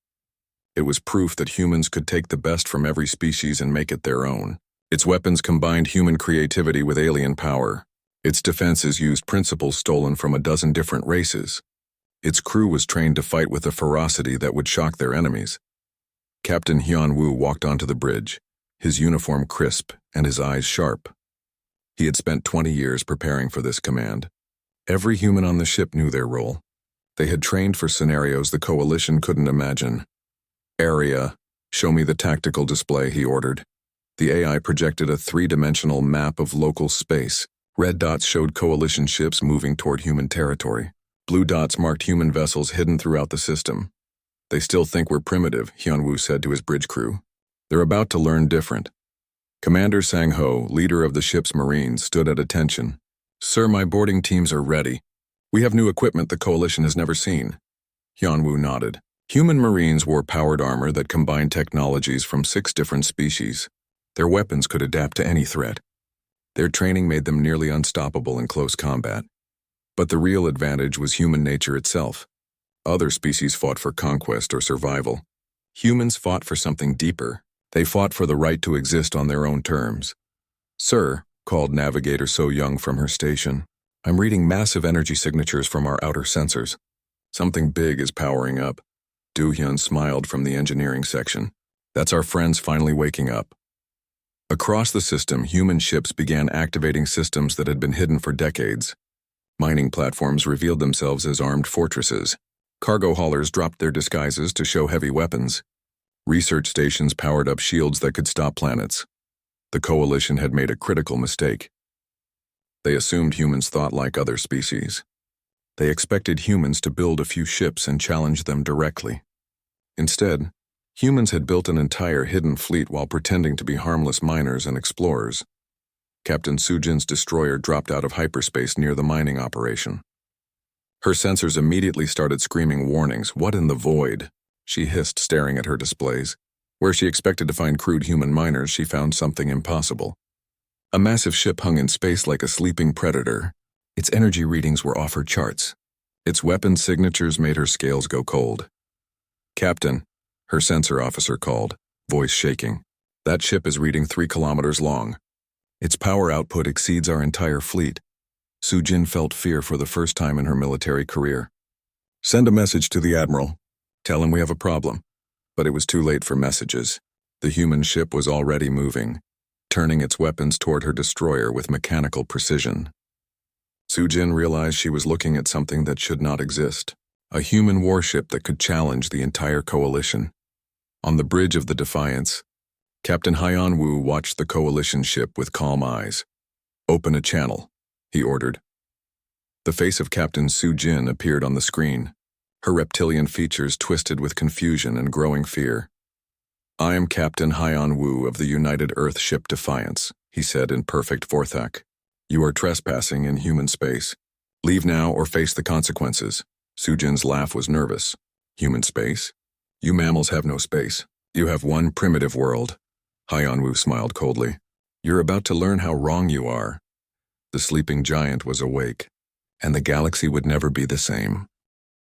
It was proof that humans could take the best from every species and make it their own. Its weapons combined human creativity with alien power. Its defenses used principles stolen from a dozen different races. Its crew was trained to fight with a ferocity that would shock their enemies. Captain Hyun-woo walked onto the bridge, his uniform crisp and his eyes sharp. He had spent 20 years preparing for this command. Every human on the ship knew their role. They had trained for scenarios the coalition couldn't imagine. Area, show me the tactical display, he ordered. The AI projected a 3-dimensional map of local space. Red dots showed coalition ships moving toward human territory. Blue dots marked human vessels hidden throughout the system. They still think we're primitive, Hyun-woo said to his bridge crew. They're about to learn different. Commander Sang-ho, leader of the ship's Marines, stood at attention. Sir, my boarding teams are ready. We have new equipment the coalition has never seen. Hyun-woo nodded. Human Marines wore powered armor that combined technologies from 6 different species. Their weapons could adapt to any threat. Their training made them nearly unstoppable in close combat. But the real advantage was human nature itself. Other species fought for conquest or survival. Humans fought for something deeper. They fought for the right to exist on their own terms. Sir, called Navigator So Young from her station, I'm reading massive energy signatures from our outer sensors. Something big is powering up. Do Hyun smiled from the engineering section. That's our friends finally waking up. Across the system, human ships began activating systems that had been hidden for decades. Mining platforms revealed themselves as armed fortresses. Cargo haulers dropped their disguises to show heavy weapons. Research stations powered up shields that could stop planets. The coalition had made a critical mistake. They assumed humans thought like other species. They expected humans to build a few ships and challenge them directly. Instead, humans had built an entire hidden fleet while pretending to be harmless miners and explorers. Captain Sujin's destroyer dropped out of hyperspace near the mining operation. Her sensors immediately started screaming warnings. What in the void? She hissed, staring at her displays. Where she expected to find crude human miners, she found something impossible. A massive ship hung in space like a sleeping predator. Its energy readings were off her charts. Its weapon signatures made her scales go cold. "Captain," her sensor officer called, voice shaking. "That ship is reading 3 kilometers long. Its power output exceeds our entire fleet." Sujin felt fear for the first time in her military career. "Send a message to the Admiral. Tell him we have a problem." But it was too late for messages. The human ship was already moving, turning its weapons toward her destroyer with mechanical precision. Sujin realized she was looking at something that should not exist. A human warship that could challenge the entire coalition. On the bridge of the Defiance, Captain Hyan Wu watched the coalition ship with calm eyes. "Open a channel," he ordered. The face of Captain Sujin appeared on the screen, her reptilian features twisted with confusion and growing fear. "I am Captain Hyan Wu of the United Earth ship Defiance," he said in perfect Vorthak. "You are trespassing in human space. Leave now or face the consequences." Sujin's laugh was nervous. "Human space? You mammals have no space. You have one primitive world." Hyan Wu smiled coldly. "You're about to learn how wrong you are." The sleeping giant was awake, and the galaxy would never be the same.